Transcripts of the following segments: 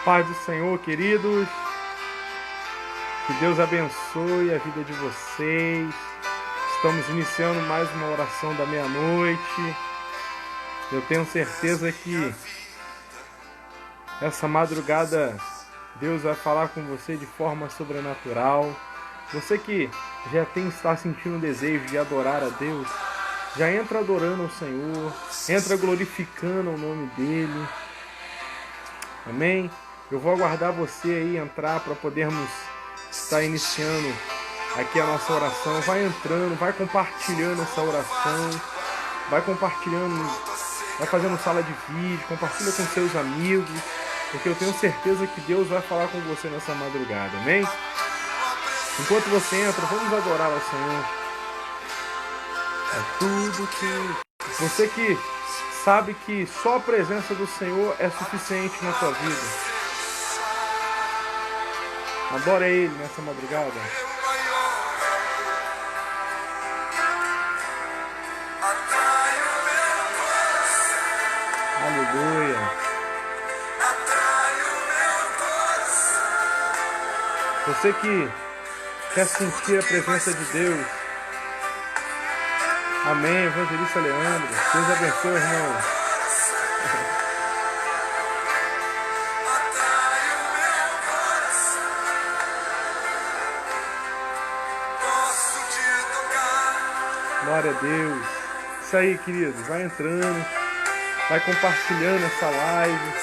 Paz do Senhor, queridos. Que Deus abençoe a vida de vocês. Estamos iniciando mais uma oração da meia-noite. Eu tenho certeza que essa madrugada Deus vai falar com você de forma sobrenatural. Você que já está sentindo o desejo de adorar a Deus, já entra adorando ao Senhor, entra glorificando o nome dEle. Amém? Eu vou aguardar você aí entrar para podermos estar iniciando aqui a nossa oração. Vai entrando, vai compartilhando essa oração, vai compartilhando, vai fazendo sala de vídeo, compartilha com seus amigos, porque eu tenho certeza que Deus vai falar com você nessa madrugada, amém? Enquanto você entra, vamos adorar ao Senhor. É tudo que... Você que sabe que só a presença do Senhor é suficiente na sua vida. Adora Ele nessa madrugada. Aleluia. Você que quer sentir a presença de Deus. Amém, Evangelista Leandro. Deus abençoe, irmão. Glória a Deus. Isso aí, querido. Vai entrando. Vai compartilhando essa live.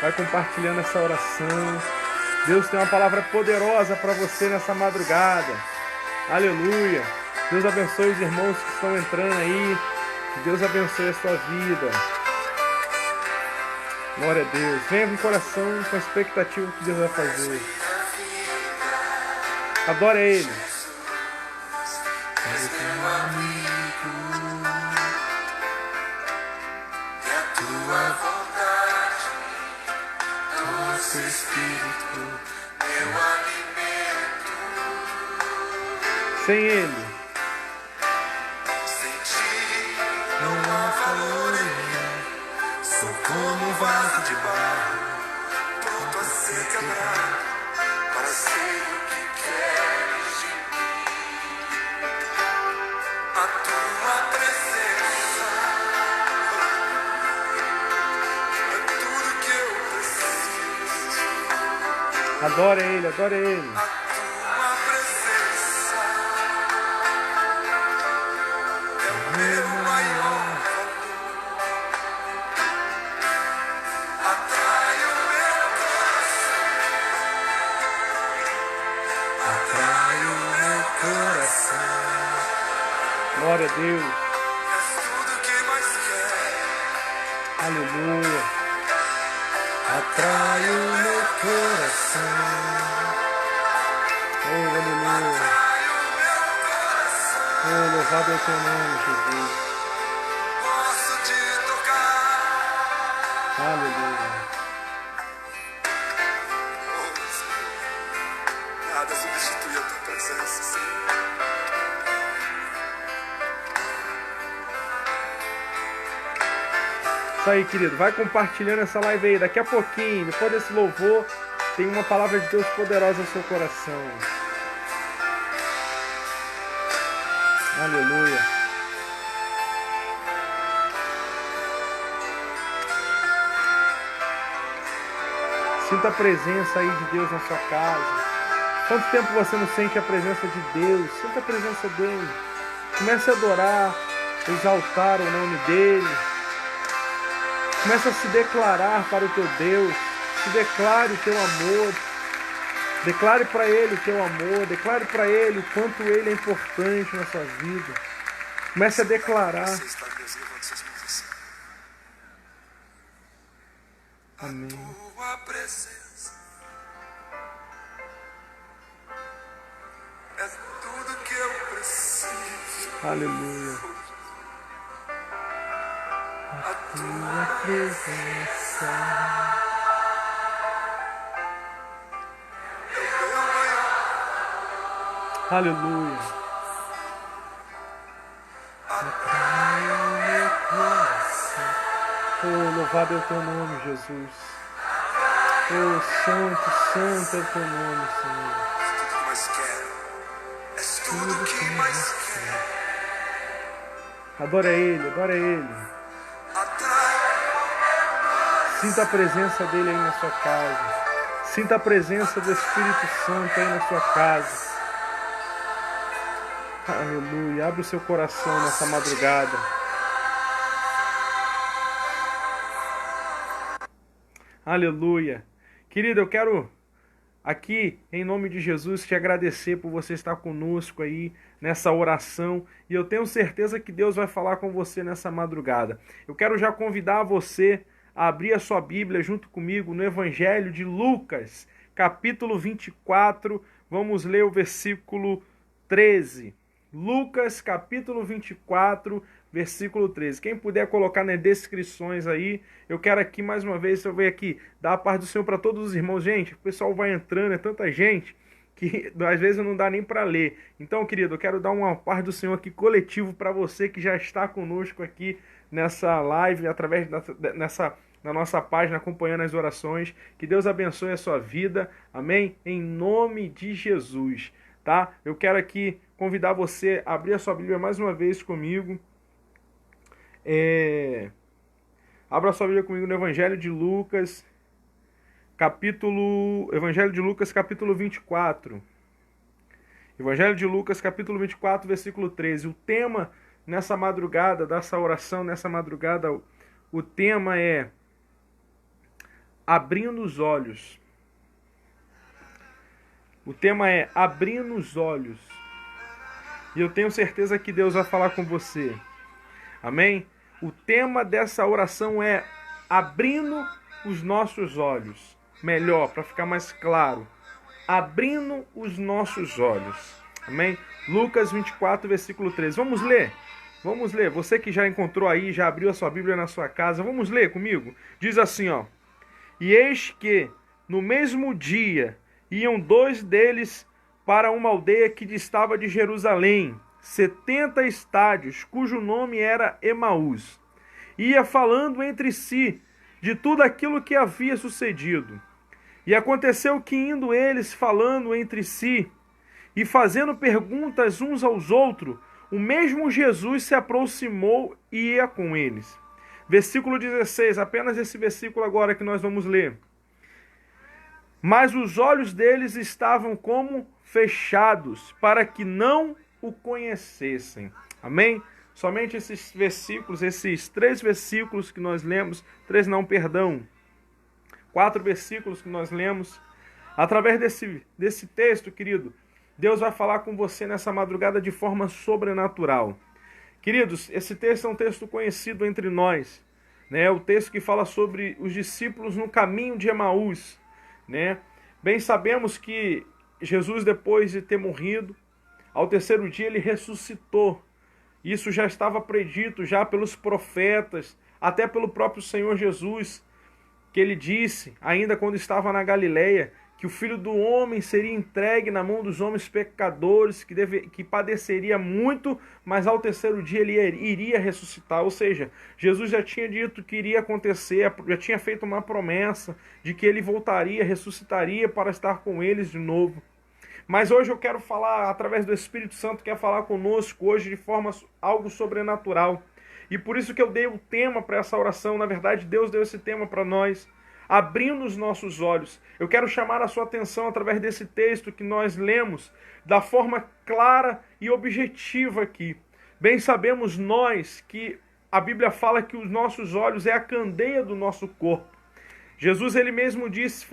Vai compartilhando essa oração. Deus tem uma palavra poderosa para você nessa madrugada. Aleluia. Deus abençoe os irmãos que estão entrando aí. Que Deus abençoe a sua vida. Glória a Deus. Venha com o coração, com a expectativa que Deus vai fazer. Adore Ele. Espírito, meu alimento. Sem Ele, sem ti não há valor em mim. Sou como um vaso de barro, pronto a ser quebrado, para ser o que queres de mim. A tua presença é tudo que eu preciso. adore Ele, adore Ele. A tua presença é o meu maior valor. Atrai o meu coração. Atrai o meu coração. Glória a Deus. És tudo que mais quero. Aleluia. Atrai o meu coração. Oh, aleluia. Atrai o meu coração. Oh, louvado é o teu nome, Jesus. Posso te tocar. Aleluia. Oh, Senhor, nada substitui a tua presença, Senhor. Isso aí, querido. Vai compartilhando essa live aí. Daqui a pouquinho, depois desse louvor, tem uma palavra de Deus poderosa no seu coração. Aleluia. Sinta a presença aí de Deus na sua casa. Quanto tempo você não sente a presença de Deus? Sinta a presença dEle. Comece a adorar, exaltar o nome dEle. Comece a se declarar para o teu Deus. Se declare o teu amor. Declare para Ele o teu amor. Declare para Ele o quanto Ele é importante na sua vida. Comece a declarar. Você está Deus, levante suas mãos assim. Amém. A tua presença é tudo que eu preciso. Aleluia. A tua Presença. é o meu maior. Aleluia. Atrai o meu coração. Oh, louvado é o teu nome, Jesus. Oh, santo, santo é o teu nome, Senhor. És tudo que mais quero. És tudo que mais quero. Adora Ele, adora Ele. Atrai. Sinta a presença dele aí na sua casa. Sinta a presença do Espírito Santo aí na sua casa. Aleluia. Abre o seu coração nessa madrugada. Aleluia. Querido, eu quero aqui, em nome de Jesus, te agradecer por você estar conosco aí nessa oração. E eu tenho certeza que Deus vai falar com você nessa madrugada. Eu quero já convidar você a abrir a sua Bíblia junto comigo no Evangelho de Lucas, capítulo 24. Vamos ler o versículo 13. Lucas, capítulo 24, versículo 13. Quem puder colocar nas descrições aí, eu quero aqui mais uma vez, eu venho aqui dar a paz do Senhor para todos os irmãos. Gente, o pessoal vai entrando, é tanta gente que às vezes não dá nem para ler. Então, querido, eu quero dar uma paz do Senhor aqui coletivo para você que já está conosco aqui nessa live, através na nossa página, acompanhando as orações. Que Deus abençoe a sua vida, amém? Em nome de Jesus, tá? Eu quero aqui convidar você a abrir a sua Bíblia mais uma vez comigo. Abra a sua Bíblia comigo no Evangelho de Lucas, capítulo 24. Evangelho de Lucas, capítulo 24, versículo 13. O tema nessa madrugada, dessa oração, nessa madrugada, o tema é abrindo os olhos. O tema é abrindo os olhos. E eu tenho certeza que Deus vai falar com você. Amém? O tema dessa oração é abrindo os nossos olhos. Melhor, para ficar mais claro. Abrindo os nossos olhos. Amém? Lucas 24, versículo 13. Vamos ler? Vamos ler. Você que já encontrou aí, já abriu a sua Bíblia na sua casa, vamos ler comigo? Diz assim, ó. E eis que, no mesmo dia, iam dois deles para uma aldeia que distava de Jerusalém, 70 estádios, cujo nome era Emaús. Ia falando entre si de tudo aquilo que havia sucedido. E aconteceu que, indo eles falando entre si e fazendo perguntas uns aos outros, o mesmo Jesus se aproximou e ia com eles. Versículo 16, apenas esse versículo agora que nós vamos ler. Mas os olhos deles estavam como fechados, para que não o conhecessem. Amém? Somente esses versículos, esses 3 versículos que nós lemos, 4 versículos que nós lemos. Através desse texto, querido, Deus vai falar com você nessa madrugada de forma sobrenatural. Queridos, esse texto é um texto conhecido entre nós, né? O texto que fala sobre os discípulos no caminho de Emaús, né? Bem sabemos que Jesus, depois de ter morrido, ao terceiro dia ele ressuscitou. Isso já estava predito já pelos profetas, até pelo próprio Senhor Jesus, que ele disse, ainda quando estava na Galileia, que o Filho do Homem seria entregue na mão dos homens pecadores, que padeceria muito, mas ao terceiro dia ele iria ressuscitar. Ou seja, Jesus já tinha dito que iria acontecer, já tinha feito uma promessa de que ele voltaria, ressuscitaria para estar com eles de novo. Mas hoje eu quero falar, através do Espírito Santo, quer falar conosco hoje de forma algo sobrenatural. E por isso que eu dei o tema para essa oração. Na verdade, Deus deu esse tema para nós, abrindo os nossos olhos. Eu quero chamar a sua atenção através desse texto que nós lemos, da forma clara e objetiva aqui. Bem sabemos nós que a Bíblia fala que os nossos olhos é a candeia do nosso corpo. Jesus, ele mesmo disse,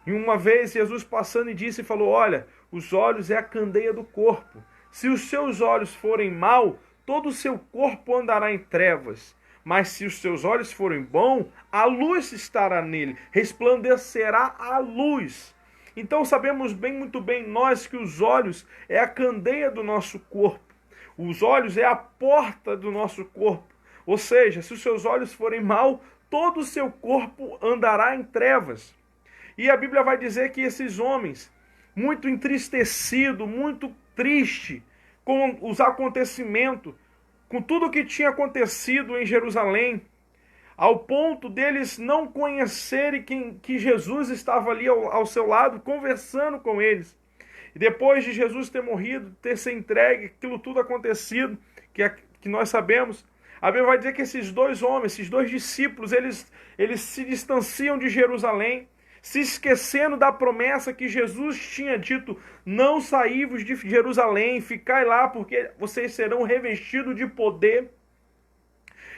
e uma vez Jesus passando e disse e falou, olha, os olhos é a candeia do corpo. Se os seus olhos forem mau, todo o seu corpo andará em trevas. Mas se os seus olhos forem bons, a luz estará nele, resplandecerá a luz. Então sabemos muito bem nós que os olhos é a candeia do nosso corpo. Os olhos é a porta do nosso corpo. Ou seja, se os seus olhos forem maus, todo o seu corpo andará em trevas. E a Bíblia vai dizer que esses homens, muito entristecidos, muito tristes com os acontecimentos, com tudo o que tinha acontecido em Jerusalém, ao ponto deles não conhecerem que Jesus estava ali ao seu lado, conversando com eles. E depois de Jesus ter morrido, ter se entregue, aquilo tudo acontecido, que nós sabemos, a Bíblia vai dizer que esses dois homens, esses dois discípulos, eles se distanciam de Jerusalém, se esquecendo da promessa que Jesus tinha dito: não saí-vos de Jerusalém, ficai lá, porque vocês serão revestidos de poder.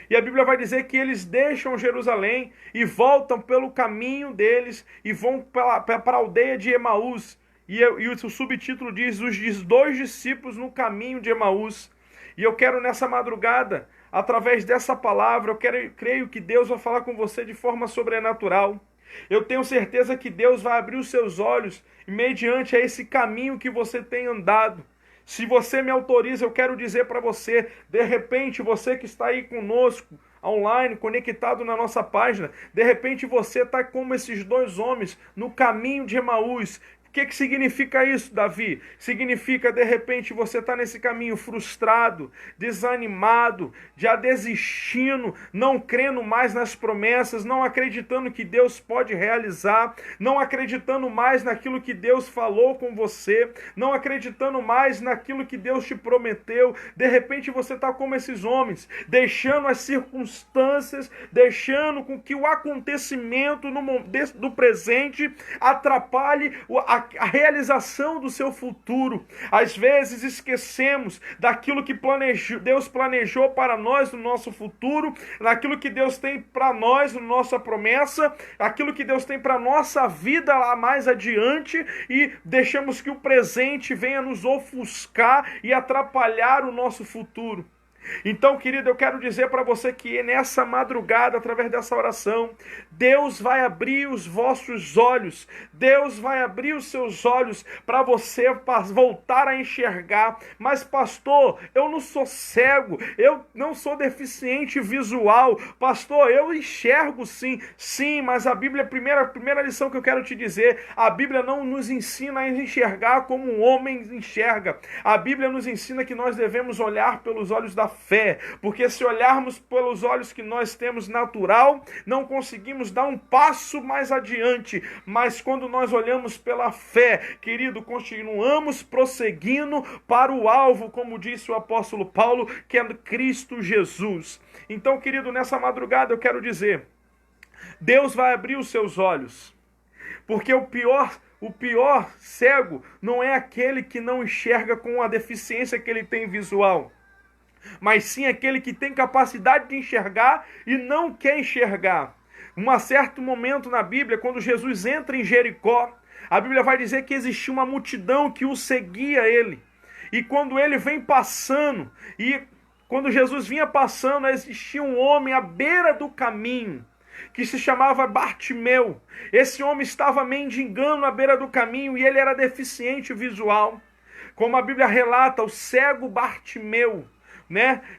E a Bíblia vai dizer que eles deixam Jerusalém e voltam pelo caminho deles e vão para a aldeia de Emaús. E o subtítulo diz: os dois discípulos no caminho de Emaús. E eu quero nessa madrugada, através dessa palavra, creio que Deus vai falar com você de forma sobrenatural. Eu tenho certeza que Deus vai abrir os seus olhos mediante a esse caminho que você tem andado. Se você me autoriza, eu quero dizer para você, de repente, você que está aí conosco, online, conectado na nossa página, de repente você está como esses dois homens no caminho de Emaús. O que significa isso, Davi? Significa, de repente, você está nesse caminho frustrado, desanimado, já desistindo, não crendo mais nas promessas, não acreditando que Deus pode realizar, não acreditando mais naquilo que Deus falou com você, não acreditando mais naquilo que Deus te prometeu. De repente você está como esses homens, deixando as circunstâncias, deixando com que o acontecimento do presente atrapalhe a realização do seu futuro. Às vezes esquecemos daquilo que Deus planejou para nós no nosso futuro, daquilo que Deus tem para nós na nossa promessa, aquilo que Deus tem para a nossa vida lá mais adiante, e deixamos que o presente venha nos ofuscar e atrapalhar o nosso futuro. Então, querido, eu quero dizer para você que nessa madrugada, através dessa oração, Deus vai abrir os vossos olhos, Deus vai abrir os seus olhos para você voltar a enxergar. Mas, pastor, eu não sou cego, eu não sou deficiente visual, pastor, eu enxergo sim, mas a Bíblia, a primeira lição que eu quero te dizer, a Bíblia não nos ensina a enxergar como um homem enxerga. A Bíblia nos ensina que nós devemos olhar pelos olhos da fé, porque se olharmos pelos olhos que nós temos natural, não conseguimos dar um passo mais adiante, mas quando nós olhamos pela fé, querido, continuamos prosseguindo para o alvo, como disse o apóstolo Paulo, que é Cristo Jesus. Então, querido, nessa madrugada eu quero dizer, Deus vai abrir os seus olhos, porque o pior cego não é aquele que não enxerga com a deficiência que ele tem visual, mas sim aquele que tem capacidade de enxergar e não quer enxergar. Um certo momento na Bíblia, quando Jesus entra em Jericó, a Bíblia vai dizer que existia uma multidão que o seguia ele. E quando ele vem passando, e quando Jesus vinha passando, existia um homem à beira do caminho, que se chamava Bartimeu. Esse homem estava mendigando à beira do caminho e ele era deficiente visual. Como a Bíblia relata, o cego Bartimeu,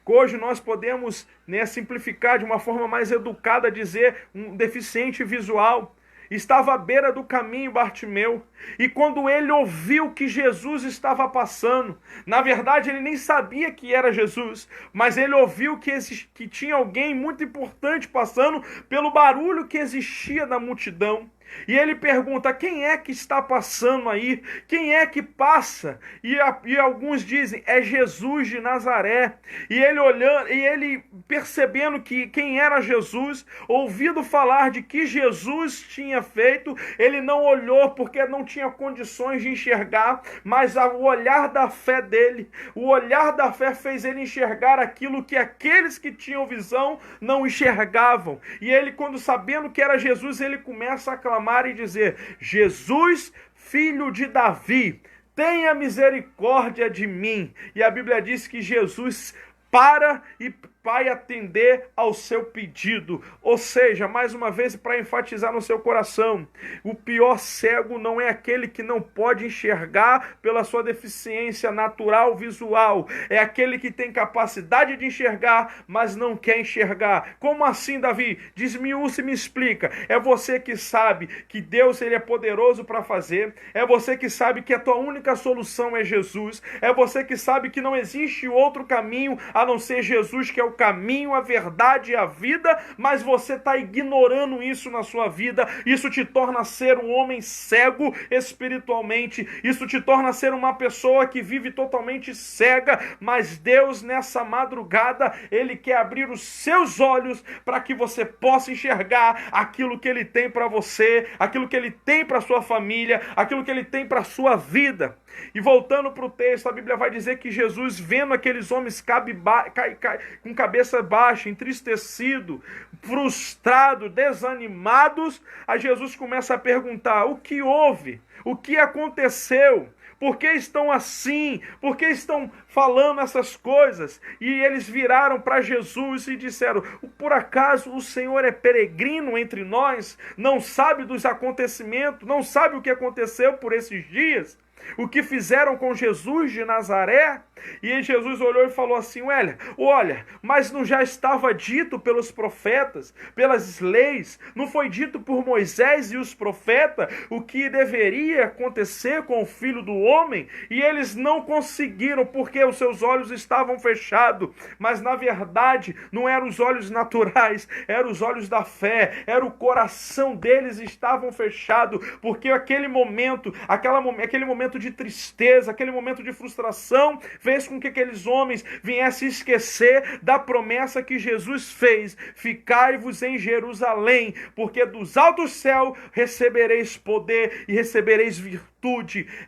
Hoje nós podemos simplificar de uma forma mais educada, dizer um deficiente visual. Estava à beira do caminho Bartimeu, e quando ele ouviu que Jesus estava passando, na verdade ele nem sabia que era Jesus, mas ele ouviu que tinha alguém muito importante passando pelo barulho que existia da multidão. E ele pergunta: quem é que está passando aí? Quem é que passa? E alguns dizem: é Jesus de Nazaré. E ele olhando, e ele percebendo que quem era Jesus, ouvindo falar de que Jesus tinha feito, ele não olhou porque não tinha condições de enxergar, mas o olhar da fé dele, o olhar da fé fez ele enxergar aquilo que aqueles que tinham visão não enxergavam. E ele, quando sabendo que era Jesus, ele começa a clamar e dizer: Jesus, filho de Davi, tenha misericórdia de mim. E a Bíblia diz que Jesus para e vai atender ao seu pedido. Ou seja, mais uma vez, para enfatizar no seu coração, o pior cego não é aquele que não pode enxergar pela sua deficiência natural visual, é aquele que tem capacidade de enxergar, mas não quer enxergar. Como assim, Davi? Desmiúça e me explica. É você que sabe que Deus, ele é poderoso para fazer, é você que sabe que a tua única solução é Jesus, é você que sabe que não existe outro caminho a não ser Jesus, que é o caminho, a verdade e a vida, mas você está ignorando isso na sua vida. Isso te torna ser um homem cego espiritualmente, isso te torna ser uma pessoa que vive totalmente cega, mas Deus nessa madrugada, Ele quer abrir os seus olhos para que você possa enxergar aquilo que Ele tem para você, aquilo que Ele tem para sua família, aquilo que Ele tem para sua vida. E voltando para o texto, a Bíblia vai dizer que Jesus, vendo aqueles homens com cabeça baixa, entristecido, frustrado, desanimados, a Jesus começa a perguntar: o que houve? O que aconteceu? Por que estão assim? Por que estão falando essas coisas? E eles viraram para Jesus e disseram: por acaso o Senhor é peregrino entre nós? Não sabe dos acontecimentos? Não sabe o que aconteceu por esses dias? O que fizeram com Jesus de Nazaré? E Jesus olhou e falou assim: olha, mas não já estava dito pelos profetas, pelas leis, não foi dito por Moisés e os profetas o que deveria acontecer com o Filho do Homem? E eles não conseguiram porque os seus olhos estavam fechados. Mas na verdade não eram os olhos naturais, eram os olhos da fé, era o coração deles estavam fechados, porque aquele momento de tristeza, aquele momento de frustração, fez com que aqueles homens viessem esquecer da promessa que Jesus fez: ficai-vos em Jerusalém, porque dos altos céus recebereis poder e recebereis virtude.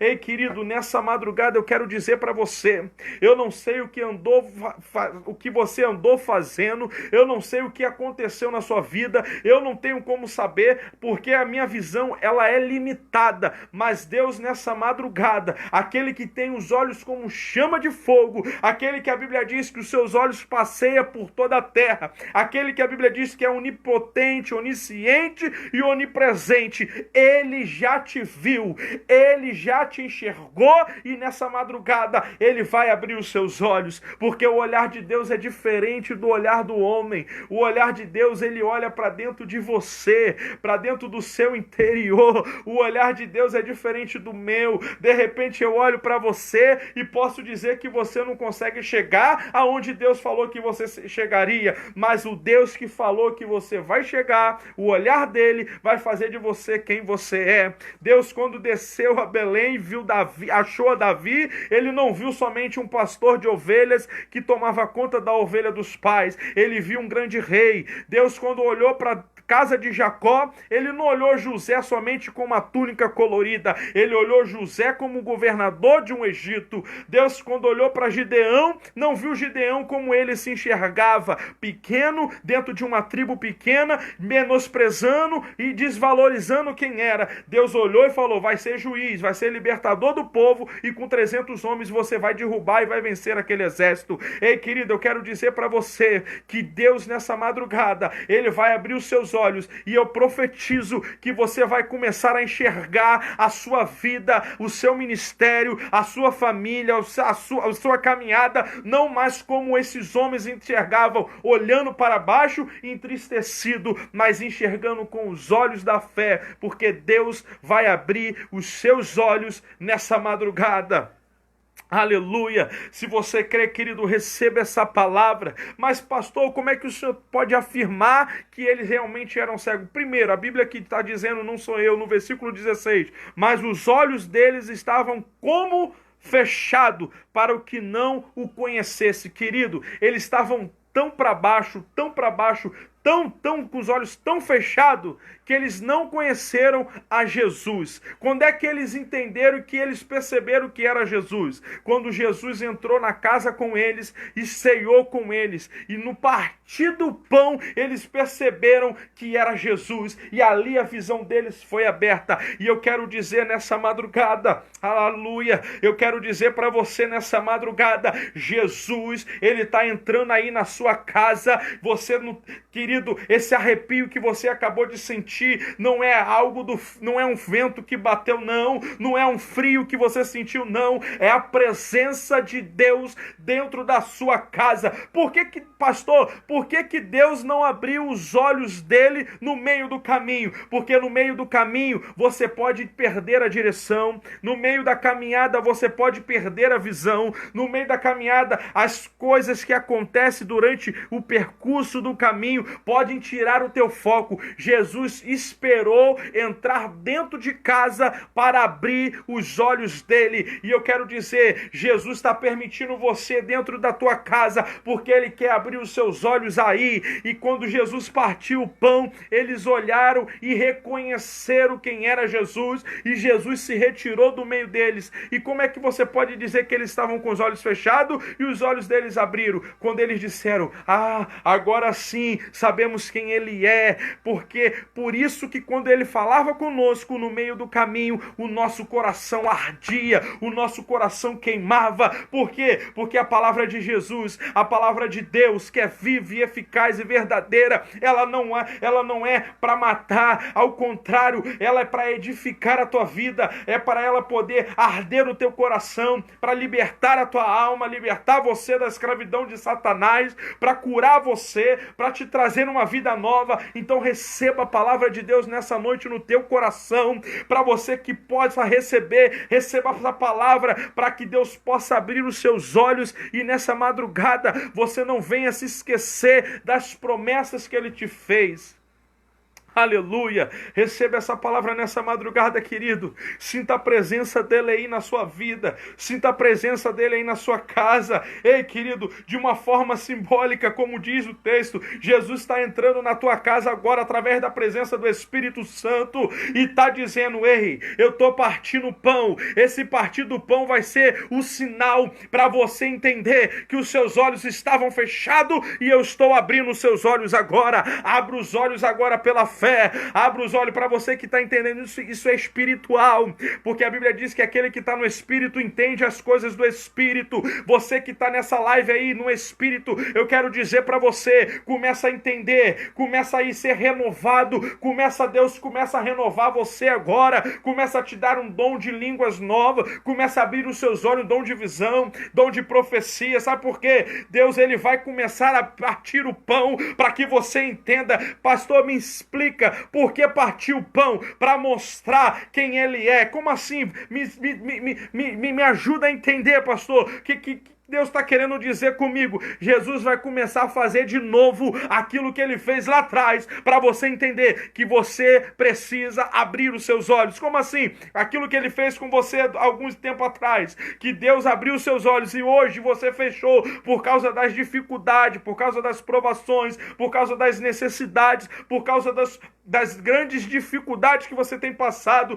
Ei, querido, nessa madrugada eu quero dizer para você: eu não sei o que você andou fazendo, eu não sei o que aconteceu na sua vida, eu não tenho como saber, porque a minha visão ela é limitada, mas Deus nessa madrugada, aquele que tem os olhos como chama de fogo, aquele que a Bíblia diz que os seus olhos passeiam por toda a terra, aquele que a Bíblia diz que é onipotente, onisciente e onipresente, Ele já te viu, Ele já te enxergou, e nessa madrugada Ele vai abrir os seus olhos, porque o olhar de Deus é diferente do olhar do homem. O olhar de Deus, Ele olha para dentro de você, para dentro do seu interior. O olhar de Deus é diferente do meu. De repente eu olho para você e posso dizer que você não consegue chegar aonde Deus falou que você chegaria, mas o Deus que falou que você vai chegar, o olhar dele vai fazer de você quem você é. Deus, quando desceu a Belém, viu Davi, achou a Davi, ele não viu somente um pastor de ovelhas que tomava conta da ovelha dos pais, ele viu um grande rei. Deus, quando olhou para casa de Jacó, ele não olhou José somente com uma túnica colorida, ele olhou José como governador de um Egito. Deus, quando olhou para Gideão, não viu Gideão como ele se enxergava, pequeno, dentro de uma tribo pequena, menosprezando e desvalorizando quem era. Deus olhou e falou: vai ser juiz, vai ser libertador do povo, e com 300 homens você vai derrubar e vai vencer aquele exército. Ei, querido, eu quero dizer para você que Deus nessa madrugada, Ele vai abrir os seus olhos, e eu profetizo que você vai começar a enxergar a sua vida, o seu ministério, a sua família, a sua caminhada, não mais como esses homens enxergavam, olhando para baixo, entristecido, mas enxergando com os olhos da fé, porque Deus vai abrir os seus olhos nessa madrugada. Aleluia! Se você crê, querido, receba essa palavra. Mas pastor, como é que o senhor pode afirmar que eles realmente eram cegos? Primeiro, a Bíblia que está dizendo, não sou eu, no versículo 16, mas os olhos deles estavam como fechado para o que não o conhecesse. Querido, eles estavam tão para baixo, tão com os olhos tão fechados, que eles não conheceram a Jesus. Quando é que eles entenderam, que eles perceberam que era Jesus? Quando Jesus entrou na casa com eles e ceiou com eles, e no partir do pão eles perceberam que era Jesus, e ali a visão deles foi aberta. E eu quero dizer nessa madrugada, aleluia, eu quero dizer para você nessa madrugada, Jesus, Ele está entrando aí na sua casa. Você, querido, querido, esse arrepio que você acabou de sentir não é não é um vento que bateu, não é um frio que você sentiu, não, é a presença de Deus dentro da sua casa. Pastor, por que Deus não abriu os olhos dele no meio do caminho? Porque no meio do caminho você pode perder a direção, no meio da caminhada você pode perder a visão, no meio da caminhada as coisas que acontecem durante o percurso do caminho podem tirar o teu foco. Jesus esperou entrar dentro de casa para abrir os olhos dele, e eu quero dizer, Jesus está permitindo você dentro da tua casa, porque ele quer abrir os seus olhos aí. E quando Jesus partiu o pão, eles olharam e reconheceram quem era Jesus, e Jesus se retirou do meio deles. E como é que você pode dizer que eles estavam com os olhos fechados e os olhos deles abriram? Quando eles disseram, agora sim sabemos quem ele é, porque por isso que quando ele falava conosco no meio do caminho, o nosso coração ardia, o nosso coração queimava. Por quê? Porque a palavra de Jesus, a palavra de Deus, que é viva e eficaz e verdadeira, ela não é para matar, ao contrário, ela é para edificar a tua vida, é para ela poder arder no teu coração, para libertar a tua alma, libertar você da escravidão de Satanás, para curar você, para te trazer uma vida nova. Então receba a palavra de Deus nessa noite no teu coração, para você que possa receba essa palavra, para que Deus possa abrir os seus olhos, e nessa madrugada você não venha se esquecer das promessas que ele te fez. Aleluia, receba essa palavra nessa madrugada, querido. Sinta a presença dele aí na sua vida, sinta a presença dele aí na sua casa. Ei, querido, de uma forma simbólica, como diz o texto, Jesus está entrando na tua casa agora através da presença do Espírito Santo e está dizendo, ei, eu estou partindo o pão. Esse partir do pão vai ser o sinal para você entender que os seus olhos estavam fechados e eu estou abrindo os seus olhos agora. Abra os olhos agora pela fé. Abra os olhos. Para você que está entendendo isso é espiritual, porque a Bíblia diz que aquele que está no Espírito entende as coisas do Espírito. Você que está nessa live aí no Espírito, eu quero dizer para você, começa a entender, começa a ser renovado, Deus começa a renovar você agora, começa a te dar um dom de línguas nova, começa a abrir os seus olhos, dom de visão, dom de profecia. Sabe por quê? Deus, ele vai começar a partir o pão para que você entenda. Pastor, me explica por que partiu o pão? Para mostrar quem ele é. Como assim? Me ajuda a entender, pastor. Que Deus está querendo dizer comigo? Jesus vai começar a fazer de novo aquilo que ele fez lá atrás, para você entender que você precisa abrir os seus olhos. Como assim? Aquilo que ele fez com você há alguns tempo atrás, que Deus abriu os seus olhos e hoje você fechou por causa das dificuldades, por causa das provações, por causa das necessidades, por causa das grandes dificuldades que você tem passado,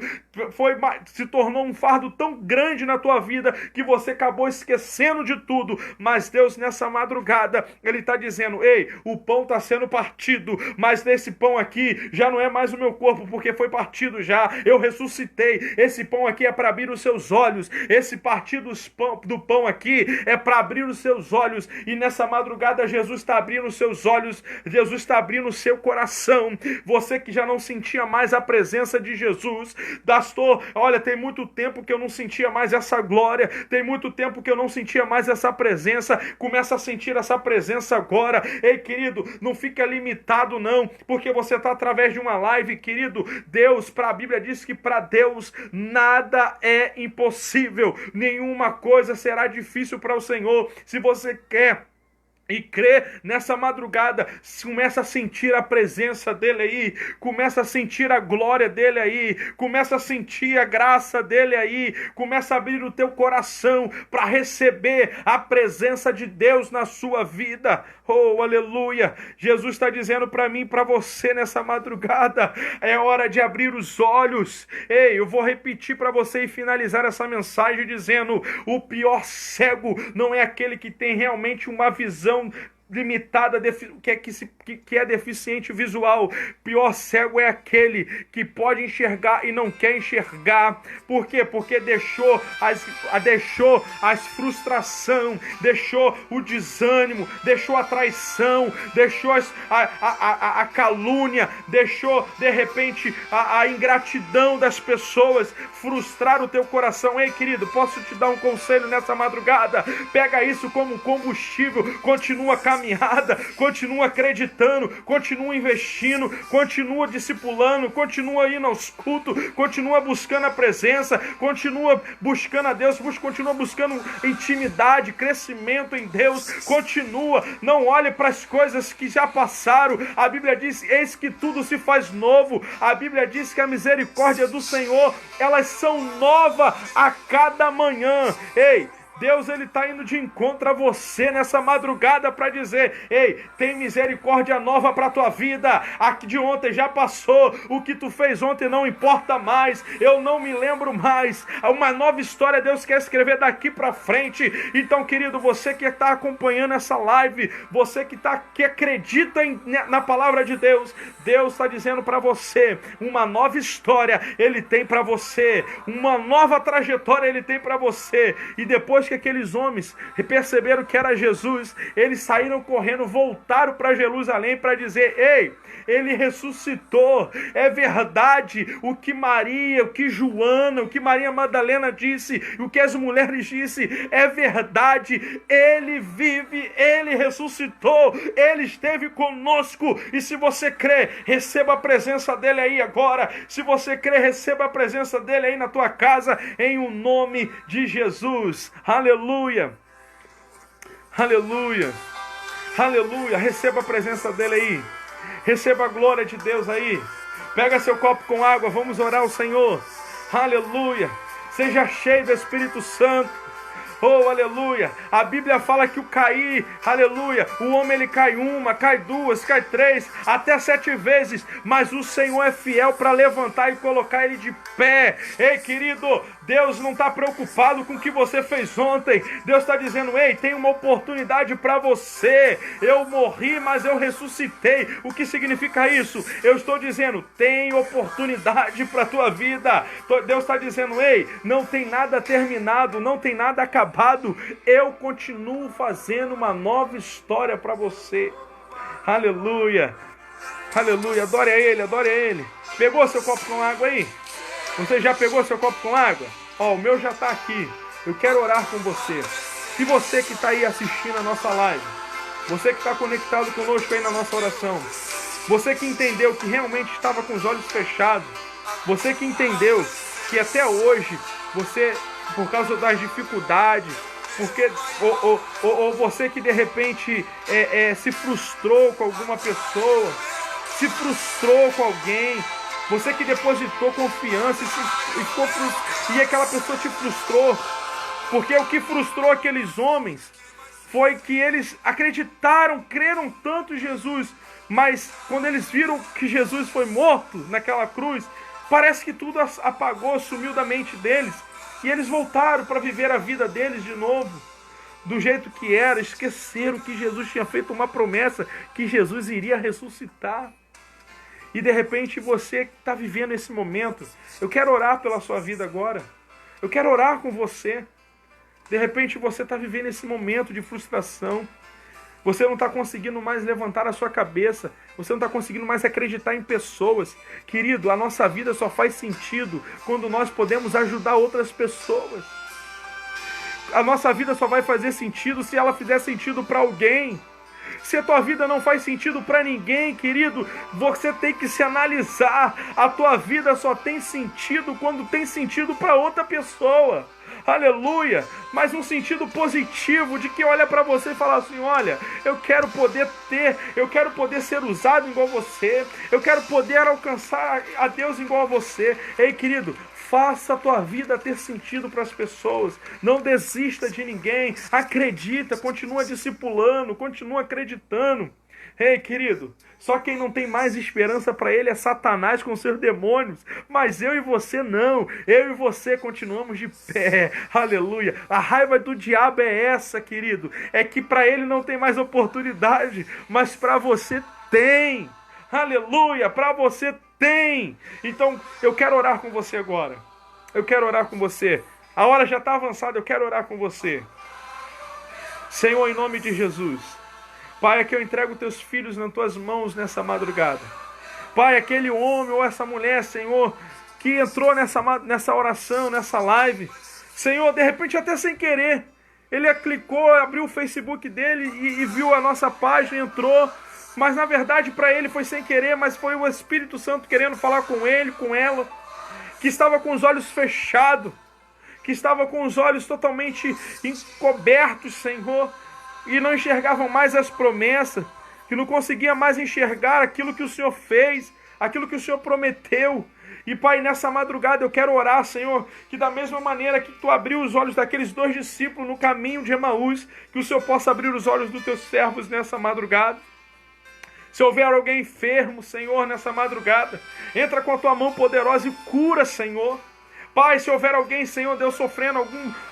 se tornou um fardo tão grande na tua vida que você acabou esquecendo de tudo. Mas Deus, nessa madrugada, ele está dizendo, ei, o pão está sendo partido, mas nesse pão aqui já não é mais o meu corpo, porque foi partido já, eu ressuscitei. Esse pão aqui é para abrir os seus olhos, esse partir do pão aqui é para abrir os seus olhos, e nessa madrugada Jesus está abrindo os seus olhos, Jesus está abrindo o seu coração. Você que já não sentia mais a presença de Jesus, pastor, olha, tem muito tempo que eu não sentia mais essa glória, tem muito tempo que eu não sentia mais essa presença, começa a sentir essa presença agora. Ei, querido, não fica limitado não, porque você está através de uma live, querido. A Bíblia diz que para Deus nada é impossível, nenhuma coisa será difícil para o Senhor. Se você quer e crê nessa madrugada, começa a sentir a presença dele aí, começa a sentir a glória dele aí, começa a sentir a graça dele aí, começa a abrir o teu coração para receber a presença de Deus na sua vida. Oh, aleluia! Jesus está dizendo para mim e para você nessa madrugada, é hora de abrir os olhos. Ei, eu vou repetir para você e finalizar essa mensagem dizendo, o pior cego não é aquele que tem realmente uma visão limitada, que é deficiente visual. Pior cego é aquele que pode enxergar e não quer enxergar. Por quê? Porque deixou as frustração, deixou o desânimo, deixou a traição, deixou a calúnia, deixou de repente a ingratidão das pessoas frustrar o teu coração. Ei, querido, posso te dar um conselho nessa madrugada? Pega isso como combustível, continua caminhada, continua acreditando, continua investindo, continua discipulando, continua indo aos cultos, continua buscando a presença, continua buscando a Deus, continua buscando intimidade, crescimento em Deus, continua, não olhe para as coisas que já passaram. A Bíblia diz, eis que tudo se faz novo. A Bíblia diz que a misericórdia do Senhor, elas são novas a cada manhã. Ei, Deus, Ele está indo de encontro a você nessa madrugada para dizer, ei, tem misericórdia nova para a tua vida. Aqui de ontem já passou, o que tu fez ontem não importa mais, eu não me lembro mais. Uma nova história Deus quer escrever daqui para frente. Então, querido, você que está acompanhando essa live, você que acredita na palavra de Deus, Deus está dizendo para você, uma nova história Ele tem para você, uma nova trajetória Ele tem para você. E depois que aqueles homens perceberam que era Jesus, eles saíram correndo, voltaram para Jerusalém para dizer, ei, Ele ressuscitou, é verdade, o que Maria, o que Joana, o que Maria Madalena disse, o que as mulheres disse, é verdade, Ele vive, Ele ressuscitou, Ele esteve conosco. E se você crê, receba a presença dEle aí agora. Se você crê, receba a presença dEle aí na tua casa, em o nome de Jesus. Aleluia, aleluia, aleluia. Receba a presença dEle aí, receba a glória de Deus aí. Pega seu copo com água, vamos orar ao Senhor. Aleluia, seja cheio do Espírito Santo. Oh, aleluia. A Bíblia fala que o cair, aleluia, o homem ele cai uma, cai duas, cai três, até 7 vezes, mas o Senhor é fiel para levantar e colocar ele de pé. Ei, querido, Deus não está preocupado com o que você fez ontem. Deus está dizendo, ei, tem uma oportunidade para você. Eu morri, mas eu ressuscitei. O que significa isso? Eu estou dizendo, tem oportunidade para a tua vida. Deus está dizendo, ei, não tem nada terminado, não tem nada acabado. Eu continuo fazendo uma nova história para você. Aleluia, aleluia. Adore a Ele, adore a Ele. Pegou seu copo com água aí? Você já pegou seu copo com água? Ó, o meu já está aqui. Eu quero orar com você. E você que está aí assistindo a nossa live, você que está conectado conosco aí na nossa oração, você que entendeu que realmente estava com os olhos fechados, você que entendeu que até hoje você, por causa das dificuldades, porque ou você que de repente se frustrou com alguma pessoa, se frustrou com alguém, você que depositou confiança e aquela pessoa te frustrou, porque o que frustrou aqueles homens foi que eles acreditaram, creram tanto em Jesus, mas quando eles viram que Jesus foi morto naquela cruz, parece que tudo apagou, sumiu da mente deles. E eles voltaram para viver a vida deles de novo, do jeito que era. Esqueceram que Jesus tinha feito uma promessa, que Jesus iria ressuscitar. E de repente você que está vivendo esse momento, eu quero orar pela sua vida agora. Eu quero orar com você. De repente você está vivendo esse momento de frustração. Você não está conseguindo mais levantar a sua cabeça. Você não está conseguindo mais acreditar em pessoas. Querido, a nossa vida só faz sentido quando nós podemos ajudar outras pessoas. A nossa vida só vai fazer sentido se ela fizer sentido para alguém. Se a tua vida não faz sentido para ninguém, querido, você tem que se analisar. A tua vida só tem sentido quando tem sentido para outra pessoa. Aleluia, mas um sentido positivo, de que olha para você e fala assim, olha, eu quero poder ser usado igual você, eu quero poder alcançar a Deus igual a você. Ei, querido, faça a tua vida ter sentido para as pessoas, não desista de ninguém, acredita, continua discipulando, continua acreditando. Ei, querido, só quem não tem mais esperança para ele é Satanás com seus demônios. Mas eu e você não. Eu e você continuamos de pé. Aleluia. A raiva do diabo é essa, querido. É que para ele não tem mais oportunidade. Mas para você tem. Aleluia. Para você tem. Então eu quero orar com você agora. Eu quero orar com você. A hora já está avançada. Eu quero orar com você. Senhor, em nome de Jesus. Pai, é que eu entrego teus filhos nas tuas mãos nessa madrugada. Pai, aquele homem ou essa mulher, Senhor, que entrou nessa oração, nessa live. Senhor, de repente até sem querer, ele clicou, abriu o Facebook dele e viu a nossa página e entrou. Mas na verdade para ele foi sem querer, mas foi o Espírito Santo querendo falar com ele, com ela. Que estava com os olhos fechados. Que estava com os olhos totalmente encobertos, Senhor. E não enxergavam mais as promessas, que não conseguia mais enxergar aquilo que o Senhor fez, aquilo que o Senhor prometeu. E Pai, nessa madrugada eu quero orar, Senhor, que da mesma maneira que Tu abriu os olhos daqueles 2 discípulos no caminho de Emaús, que o Senhor possa abrir os olhos dos Teus servos nessa madrugada. Se houver alguém enfermo, Senhor, nessa madrugada, entra com a Tua mão poderosa e cura, Senhor. Pai, se houver alguém, Senhor Deus, sofrendo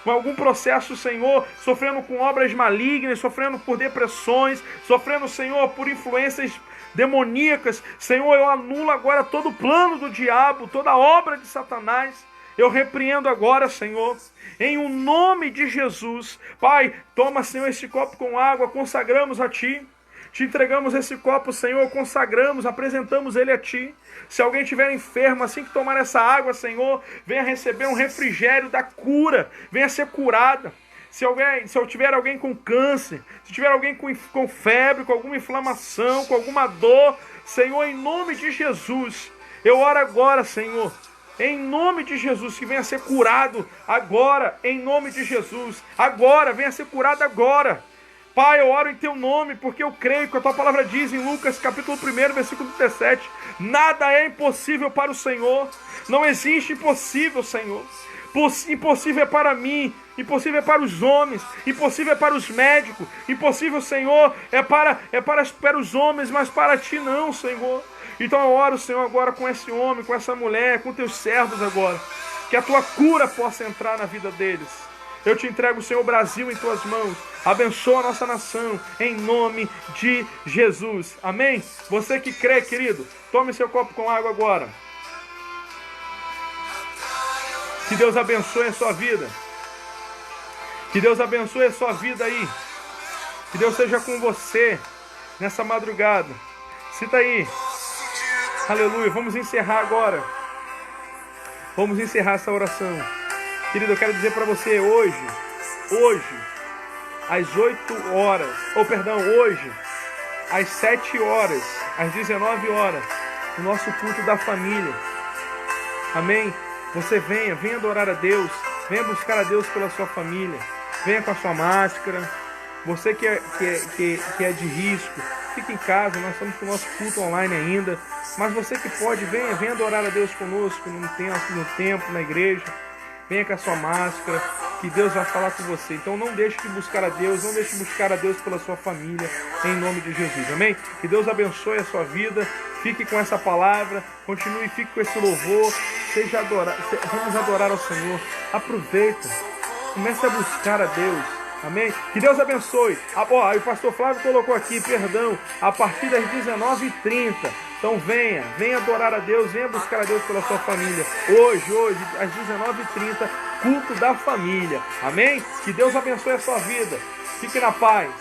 algum processo, Senhor, sofrendo com obras malignas, sofrendo por depressões, sofrendo, Senhor, por influências demoníacas, Senhor, eu anulo agora todo o plano do diabo, toda a obra de Satanás. Eu repreendo agora, Senhor, em o nome de Jesus. Pai, toma, Senhor, esse copo com água, consagramos a Ti. Te entregamos esse copo, Senhor, consagramos, apresentamos ele a Ti. Se alguém estiver enfermo, assim que tomar essa água, Senhor, venha receber um refrigério da cura, venha ser curada. Se eu tiver alguém com câncer, se tiver alguém com febre, com alguma inflamação, com alguma dor, Senhor, em nome de Jesus, eu oro agora, Senhor, em nome de Jesus, que venha ser curado agora, em nome de Jesus, agora, venha ser curado agora. Pai, eu oro em Teu nome, porque eu creio que a Tua palavra diz em Lucas capítulo 1, versículo 17, nada é impossível para o Senhor, não existe impossível, Senhor. Impossível é para mim, impossível é para os homens, impossível é para os médicos, impossível, Senhor, é para os homens, mas para Ti não, Senhor. Então eu oro, Senhor, agora com esse homem, com essa mulher, com Teus servos agora, que a Tua cura possa entrar na vida deles. Eu te entrego, Senhor, o Brasil em Tuas mãos. Abençoa a nossa nação, em nome de Jesus. Amém? Você que crê, querido, tome seu copo com água agora. Que Deus abençoe a sua vida. Que Deus abençoe a sua vida aí. Que Deus seja com você nessa madrugada. Cita aí. Aleluia. Vamos encerrar agora. Vamos encerrar essa oração. Querido, eu quero dizer para você hoje, às 8 horas, hoje, às 7 horas, às 19 horas, o nosso culto da família. Amém? Você venha adorar a Deus, venha buscar a Deus pela sua família, venha com a sua máscara. Você que é de risco, fique em casa, nós estamos com o nosso culto online ainda, mas você que pode, venha adorar a Deus conosco no templo, na igreja. Venha com a sua máscara, que Deus vai falar com você. Então não deixe de buscar a Deus, não deixe de buscar a Deus pela sua família, em nome de Jesus, amém? Que Deus abençoe a sua vida, fique com essa palavra, continue, fique com esse louvor, vamos adorar ao Senhor, aproveita, comece a buscar a Deus, amém? Que Deus abençoe. Aí o pastor Flávio colocou aqui, a partir das 19h30, então venha adorar a Deus, venha buscar a Deus pela sua família. Hoje, às 19h30, culto da família. Amém? Que Deus abençoe a sua vida. Fique na paz.